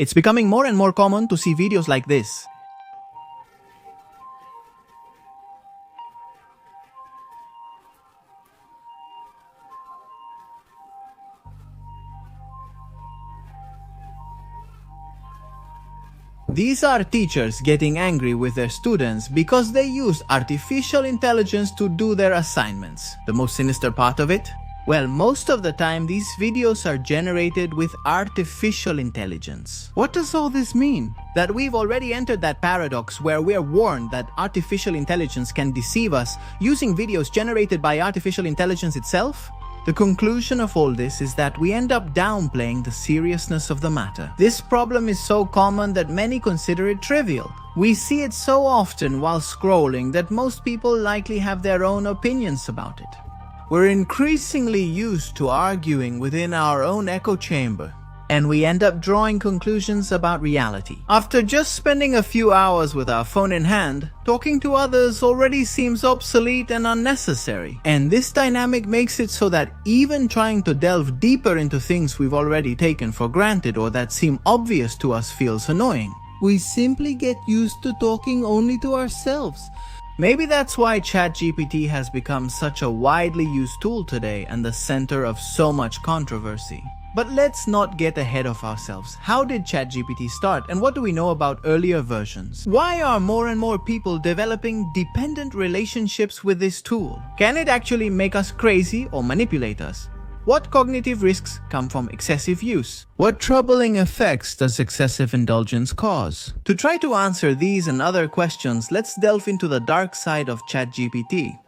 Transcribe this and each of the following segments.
It's becoming more and more common to see videos like this. These are teachers getting angry with their students because they use artificial intelligence to do their assignments. The most sinister part of it? Well, most of the time these videos are generated with artificial intelligence. What does all this mean? That we've already entered that paradox where we're warned that artificial intelligence can deceive us using videos generated by artificial intelligence itself? The conclusion of all this is that we end up downplaying the seriousness of the matter. This problem is so common that many consider it trivial. We see it so often while scrolling that most people likely have their own opinions about it. We're increasingly used to arguing within our own echo chamber, and we end up drawing conclusions about reality. After just spending a few hours with our phone in hand, talking to others already seems obsolete and unnecessary. And this dynamic makes it so that even trying to delve deeper into things we've already taken for granted or that seem obvious to us feels annoying. We simply get used to talking only to ourselves. Maybe that's why ChatGPT has become such a widely used tool today and the center of so much controversy. But let's not get ahead of ourselves. How did ChatGPT start and what do we know about earlier versions? Why are more and more people developing dependent relationships with this tool? Can it actually make us crazy or manipulate us? What cognitive risks come from excessive use? What troubling effects does excessive indulgence cause? To try to answer these and other questions, let's delve into the dark side of ChatGPT.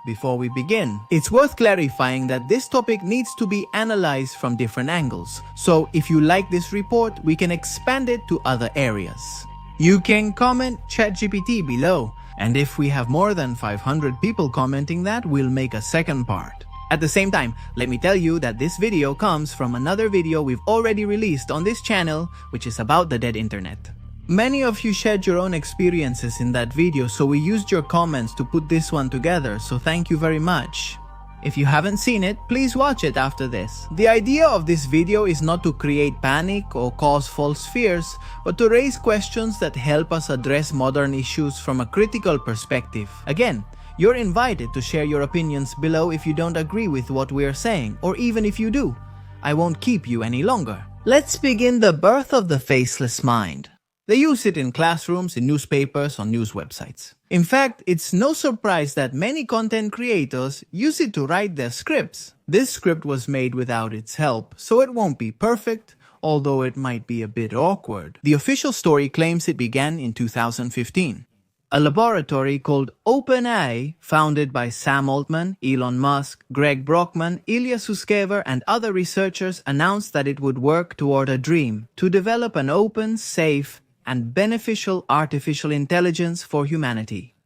Before we begin, it's worth clarifying that this topic needs to be analyzed from different angles. So if you like this report, we can expand it to other areas. You can comment ChatGPT below, and if we have more than 500 people commenting that, we'll make a second part. At the same time, let me tell you that this video comes from another video we've already released on this channel, which is about the dead internet. Many of you shared your own experiences in that video, so we used your comments to put this one together, so thank you very much. If you haven't seen it, please watch it after this. The idea of this video is not to create panic or cause false fears, but to raise questions that help us address modern issues from a critical perspective. Again, you're invited to share your opinions below if you don't agree with what we're saying, or even if you do. I won't keep you any longer. Let's begin the birth of the faceless mind. They use it in classrooms, in newspapers, on news websites. In fact, it's no surprise that many content creators use it to write their scripts. This script was made without its help, so it won't be perfect, although it might be a bit awkward. The official story claims it began in 2015. A laboratory called OpenAI, founded by Sam Altman, Elon Musk, Greg Brockman, Ilya Sutskever, and other researchers, announced that it would work toward a dream to develop an open, safe, and beneficial artificial intelligence for humanity.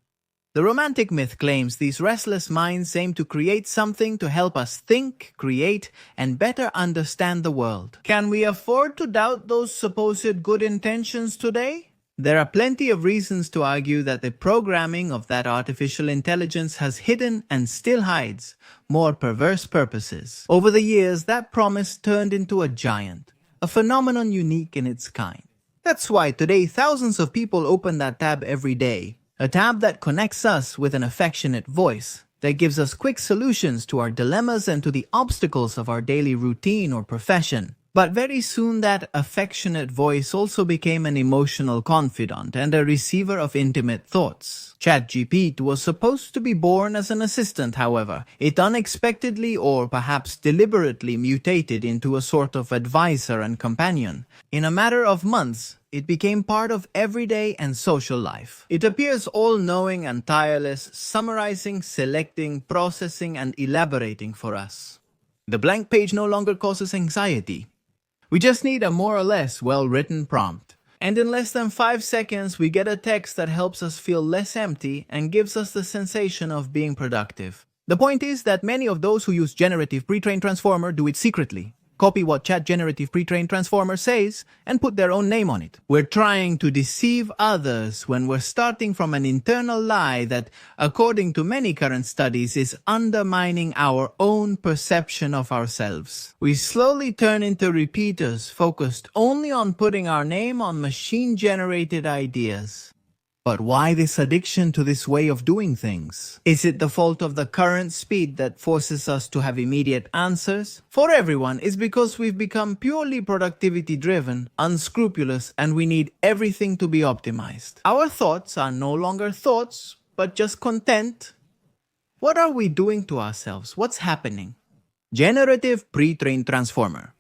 The romantic myth claims these restless minds aim to create something to help us think, create, and better understand the world. Can we afford to doubt those supposed good intentions today? There are plenty of reasons to argue that the programming of that artificial intelligence has hidden and still hides more perverse purposes. Over the years, that promise turned into a giant, a phenomenon unique in its kind. That's why today thousands of people open that tab every day, a tab that connects us with an affectionate voice, that gives us quick solutions to our dilemmas and to the obstacles of our daily routine or profession. But very soon that affectionate voice also became an emotional confidant and a receiver of intimate thoughts. ChatGPT was supposed to be born as an assistant, however. It unexpectedly or perhaps deliberately mutated into a sort of advisor and companion. In a matter of months, it became part of everyday and social life. It appears all-knowing and tireless, summarizing, selecting, processing, and elaborating for us. The blank page no longer causes anxiety. We just need a more or less well-written prompt. And in less than 5 seconds, we get a text that helps us feel less empty and gives us the sensation of being productive. The point is that many of those who use generative pre-trained transformer do it secretly. copy what Generative pre-trained transformer says, and put their own name on it. We're trying to deceive others when we're starting from an internal lie that, according to many current studies, is undermining our own perception of ourselves. We slowly turn into repeaters focused only on putting our name on machine-generated ideas. But why this addiction to this way of doing things? Is it the fault of the current speed that forces us to have immediate answers? For everyone, it's because we've become purely productivity-driven, unscrupulous, and we need everything to be optimized. Our thoughts are no longer thoughts, but just content. What are we doing to ourselves? What's happening? Generative pre-trained transformer.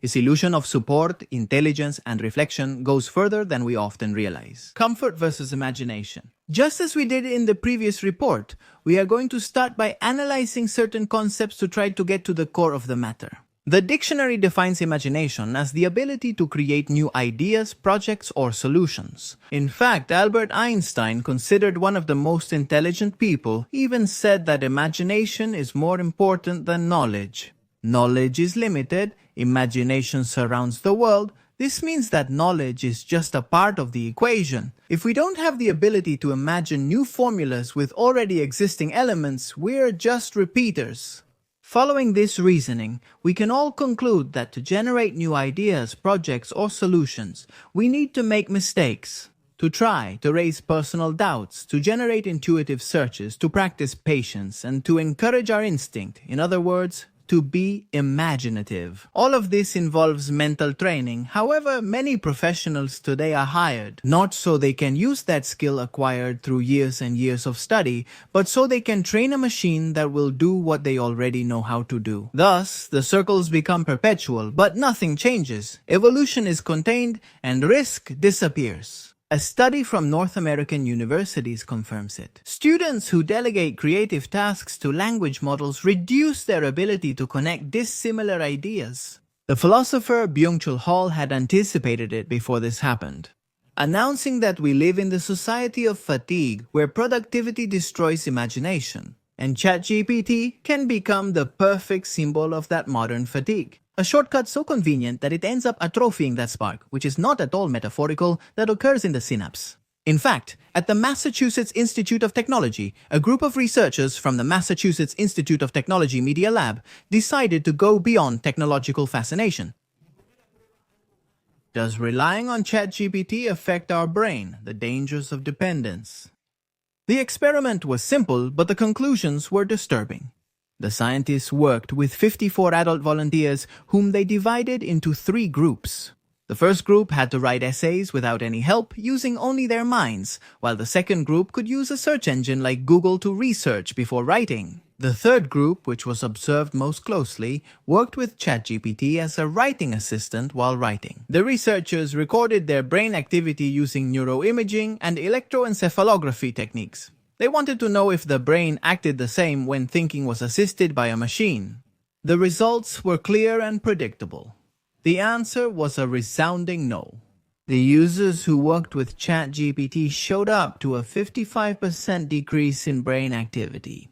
His illusion of support, intelligence, and reflection goes further than we often realize. Comfort versus imagination. Just as we did in the previous report, we are going to start by analyzing certain concepts to try to get to the core of the matter. The dictionary defines imagination as the ability to create new ideas, projects, or solutions. In fact, Albert Einstein, considered one of the most intelligent people, even said that imagination is more important than knowledge. Knowledge is limited, imagination surrounds the world. This means that knowledge is just a part of the equation. If we don't have the ability to imagine new formulas with already existing elements, we're just repeaters. Following this reasoning, we can all conclude that to generate new ideas, projects, or solutions, we need to make mistakes. To try, to raise personal doubts, to generate intuitive searches, to practice patience, and to encourage our instinct. In other words, to be imaginative. All of this involves mental training. However, many professionals today are hired, not so they can use that skill acquired through years and years of study, but so they can train a machine that will do what they already know how to do. Thus, the circles become perpetual, but nothing changes. Evolution is contained and risk disappears. A study from North American universities confirms it. Students who delegate creative tasks to language models reduce their ability to connect dissimilar ideas. The philosopher Byung-Chul Hall had anticipated it before this happened, announcing that we live in the society of fatigue where productivity destroys imagination, and ChatGPT can become the perfect symbol of that modern fatigue. A shortcut so convenient that it ends up atrophying that spark, which is not at all metaphorical, that occurs in the synapse. In fact, at the Massachusetts Institute of Technology, a group of researchers from the Massachusetts Institute of Technology Media Lab decided to go beyond technological fascination. Does relying on ChatGPT affect our brain? The dangers of dependence. The experiment was simple, but the conclusions were disturbing. The scientists worked with 54 adult volunteers whom they divided into 3 groups. The first group had to write essays without any help, using only their minds, while the second group could use a search engine like Google to research before writing. The third group, which was observed most closely, worked with ChatGPT as a writing assistant while writing. The researchers recorded their brain activity using neuroimaging and electroencephalography techniques. They wanted to know if the brain acted the same when thinking was assisted by a machine. The results were clear and predictable. The answer was a resounding no. The users who worked with ChatGPT showed up to a 55% decrease in brain activity,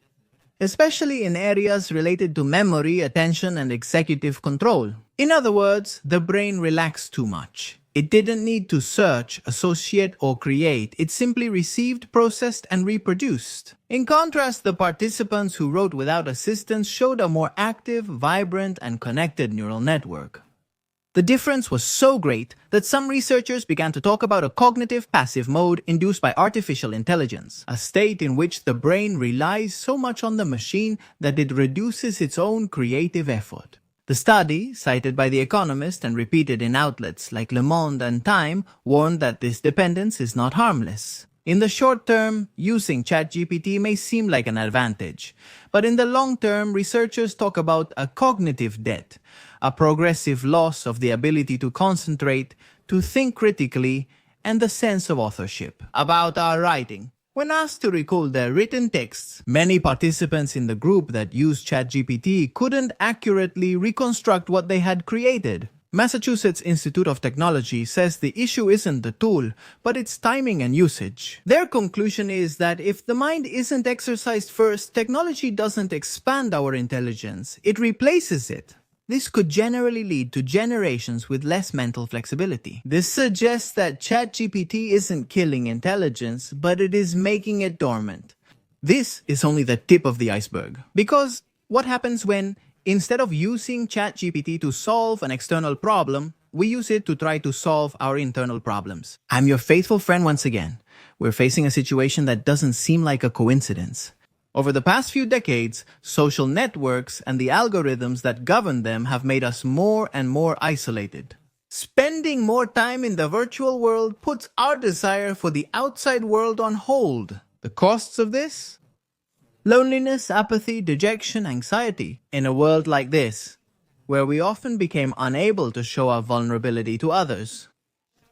especially in areas related to memory, attention, and executive control. In other words, the brain relaxed too much. It didn't need to search, associate, or create. It simply received, processed, and reproduced. In contrast, the participants who wrote without assistance showed a more active, vibrant, and connected neural network. The difference was so great that some researchers began to talk about a cognitive passive mode induced by artificial intelligence, a state in which the brain relies so much on the machine that it reduces its own creative effort. The study, cited by The Economist and repeated in outlets like Le Monde and Time, warned that this dependence is not harmless. In the short term, using ChatGPT may seem like an advantage, but in the long term, researchers talk about a cognitive debt, a progressive loss of the ability to concentrate, to think critically, and the sense of authorship. About our writing. When asked to recall their written texts, many participants in the group that used ChatGPT couldn't accurately reconstruct what they had created. Massachusetts Institute of Technology says the issue isn't the tool, but its timing and usage. Their conclusion is that if the mind isn't exercised first, technology doesn't expand our intelligence, it replaces it. This could generally lead to generations with less mental flexibility. This suggests that ChatGPT isn't killing intelligence, but it is making it dormant. This is only the tip of the iceberg. Because what happens when, instead of using ChatGPT to solve an external problem, we use it to try to solve our internal problems? I'm your faithful friend once again. We're facing a situation that doesn't seem like a coincidence. Over the past few decades, social networks and the algorithms that govern them have made us more and more isolated. Spending more time in the virtual world puts our desire for the outside world on hold. The costs of this? Loneliness, apathy, dejection, anxiety. In a world like this, where we often became unable to show our vulnerability to others,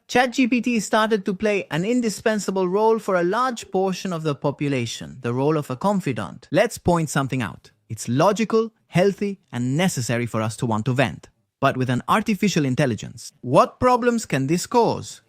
ChatGPT started to play an indispensable role for a large portion of the population, the role of a confidant. Let's point something out. It's logical, healthy, and necessary for us to want to vent. But with an artificial intelligence, what problems can this cause?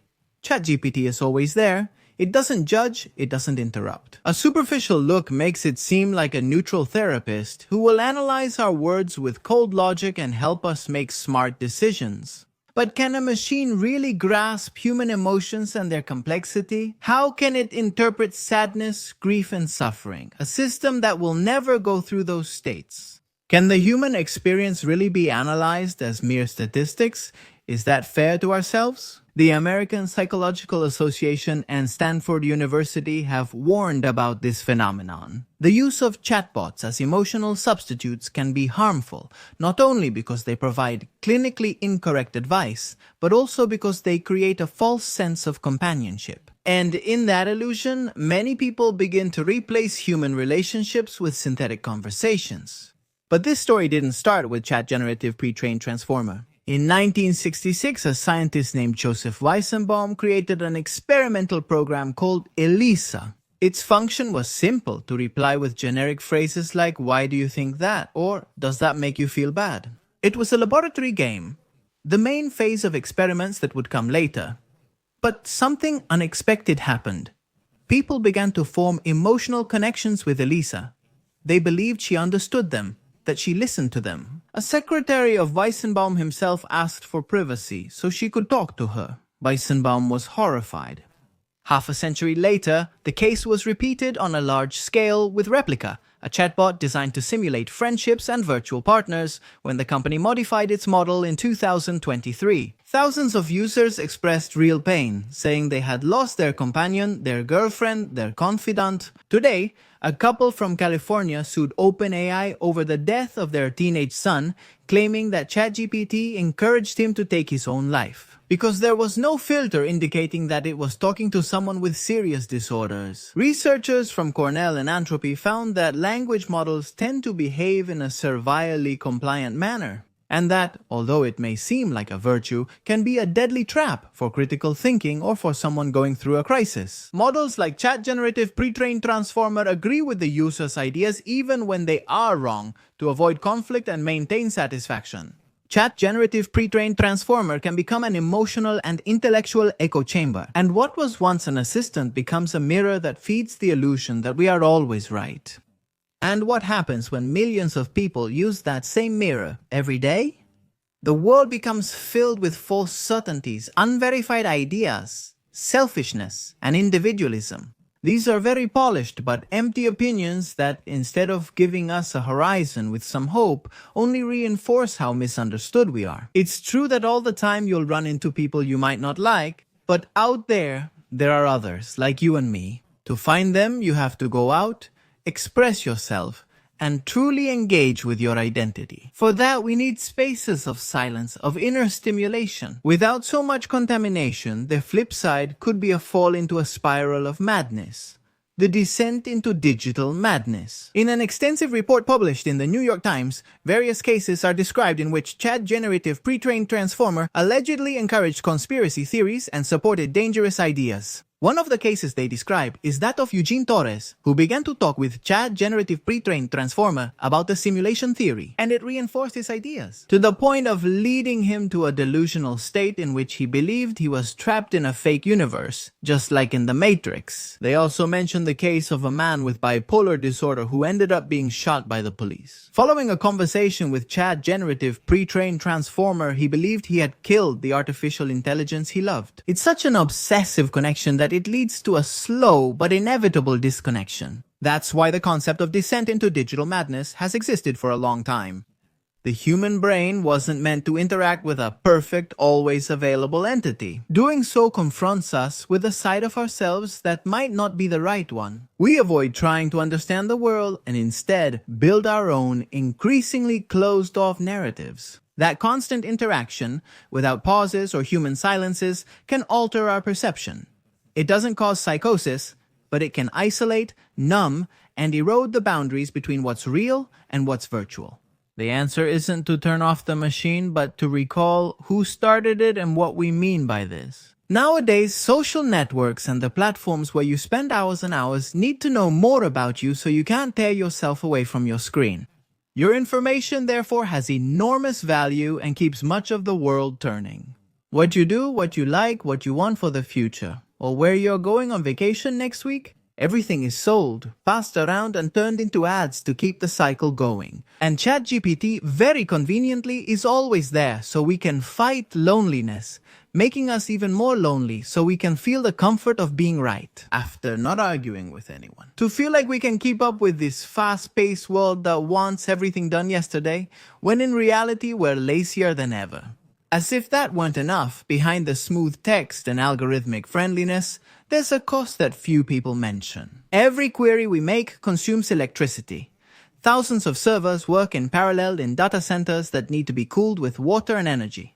ChatGPT is always there. It doesn't judge, it doesn't interrupt. A superficial look makes it seem like a neutral therapist who will analyze our words with cold logic and help us make smart decisions. But can a machine really grasp human emotions and their complexity? How can it interpret sadness, grief, and suffering? A system that will never go through those states. Can the human experience really be analyzed as mere statistics? Is that fair to ourselves? The American Psychological Association and Stanford University have warned about this phenomenon. The use of chatbots as emotional substitutes can be harmful, not only because they provide clinically incorrect advice, but also because they create a false sense of companionship. And in that illusion, many people begin to replace human relationships with synthetic conversations. But this story didn't start with Chat Generative Pre-trained Transformer. In 1966, a scientist named Joseph Weizenbaum created an experimental program called ELISA. Its function was simple: to reply with generic phrases like, "Why do you think that?" or "Does that make you feel bad?" It was a laboratory game, the main phase of experiments that would come later. But something unexpected happened. People began to form emotional connections with ELISA. They believed she understood them, that she listened to them. A secretary of Weizenbaum himself asked for privacy so she could talk to her. Weizenbaum was horrified. Half a century later, the case was repeated on a large scale with Replica, a chatbot designed to simulate friendships and virtual partners, when the company modified its model in 2023. Thousands of users expressed real pain, saying they had lost their companion, their girlfriend, their confidant. Today, a couple from California sued OpenAI over the death of their teenage son, claiming that ChatGPT encouraged him to take his own life, because there was no filter indicating that it was talking to someone with serious disorders. Researchers from Cornell and Antropy found that language models tend to behave in a servilely compliant manner, and that, although it may seem like a virtue, can be a deadly trap for critical thinking or for someone going through a crisis. Models like Chat Generative Pre-trained Transformer agree with the user's ideas even when they are wrong, to avoid conflict and maintain satisfaction. Chat Generative Pre-trained Transformer can become an emotional and intellectual echo chamber, and what was once an assistant becomes a mirror that feeds the illusion that we are always right. And what happens when millions of people use that same mirror every day? The world becomes filled with false certainties, unverified ideas, selfishness, and individualism. These are very polished but empty opinions that, instead of giving us a horizon with some hope, only reinforce how misunderstood we are. It's true that all the time you'll run into people you might not like, but out there are others, like you and me. To find them, you have to go out, express yourself, and truly engage with your identity. For that, we need spaces of silence, of inner stimulation. Without so much contamination, the flip side could be a fall into a spiral of madness. The descent into digital madness. In an extensive report published in the New York Times, various cases are described in which Chat Generative Pre-trained Transformer allegedly encouraged conspiracy theories and supported dangerous ideas. One of the cases they describe is that of Eugene Torres, who began to talk with Chat generative pre-trained transformer about the simulation theory, and it reinforced his ideas, to the point of leading him to a delusional state in which he believed he was trapped in a fake universe, just like in the Matrix. They also mentioned the case of a man with bipolar disorder who ended up being shot by the police. Following a conversation with Chat generative pre-trained transformer, he believed he had killed the artificial intelligence he loved. It's such an obsessive connection that it leads to a slow but inevitable disconnection. That's why the concept of descent into digital madness has existed for a long time. The human brain wasn't meant to interact with a perfect, always available entity. Doing so confronts us with a side of ourselves that might not be the right one. We avoid trying to understand the world and instead build our own, increasingly closed-off narratives. That constant interaction, without pauses or human silences, can alter our perception. It doesn't cause psychosis, but it can isolate, numb, and erode the boundaries between what's real and what's virtual. The answer isn't to turn off the machine, but to recall who started it and what we mean by this. Nowadays, social networks and the platforms where you spend hours and hours need to know more about you so you can't tear yourself away from your screen. Your information, therefore, has enormous value and keeps much of the world turning. What you do, what you like, what you want for the future, or where you're going on vacation next week, everything is sold, passed around, and turned into ads to keep the cycle going. And ChatGPT, very conveniently, is always there so we can fight loneliness, making us even more lonely so we can feel the comfort of being right, after not arguing with anyone. To feel like we can keep up with this fast-paced world that wants everything done yesterday, when in reality we're lazier than ever. As if that weren't enough, behind the smooth text and algorithmic friendliness, there's a cost that few people mention. Every query we make consumes electricity. Thousands of servers work in parallel in data centers that need to be cooled with water and energy.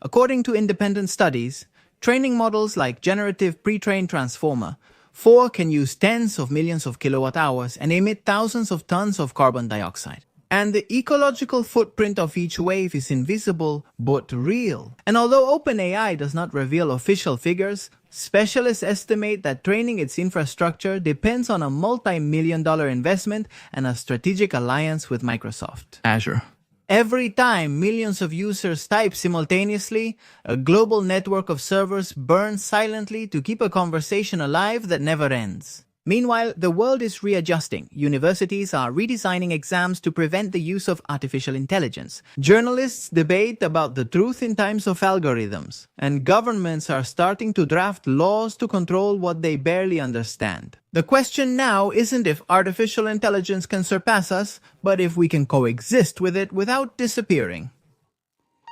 According to independent studies, training models like generative pre-trained transformer 4 can use tens of millions of kilowatt hours and emit thousands of tons of carbon dioxide. And the ecological footprint of each wave is invisible but real. And although OpenAI does not reveal official figures, specialists estimate that training its infrastructure depends on a multi-million-dollar investment and a strategic alliance with Microsoft Azure. Every time millions of users type simultaneously, a global network of servers burns silently to keep a conversation alive that never ends. Meanwhile, the world is readjusting. Universities are redesigning exams to prevent the use of artificial intelligence. Journalists debate about the truth in times of algorithms. And governments are starting to draft laws to control what they barely understand. The question now isn't if artificial intelligence can surpass us, but if we can coexist with it without disappearing.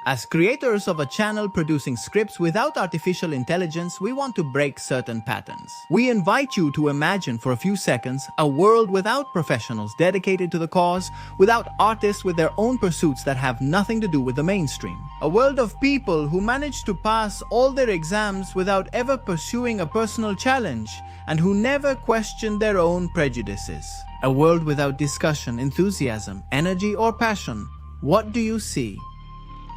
As creators of a channel producing scripts without artificial intelligence, we want to break certain patterns. We invite you to imagine for a few seconds a world without professionals dedicated to the cause, without artists with their own pursuits that have nothing to do with the mainstream. A world of people who manage to pass all their exams without ever pursuing a personal challenge, and who never question their own prejudices. A world without discussion, enthusiasm, energy, or passion. What do you see?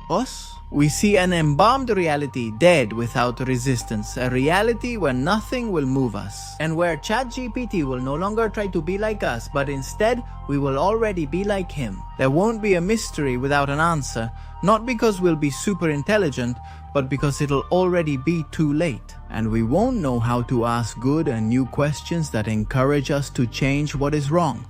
Us? We see an embalmed reality, dead without resistance, a reality where nothing will move us, and where ChatGPT will no longer try to be like us, but instead we will already be like him. There won't be a mystery without an answer, not because we'll be super intelligent, but because it'll already be too late. And we won't know how to ask good and new questions that encourage us to change what is wrong.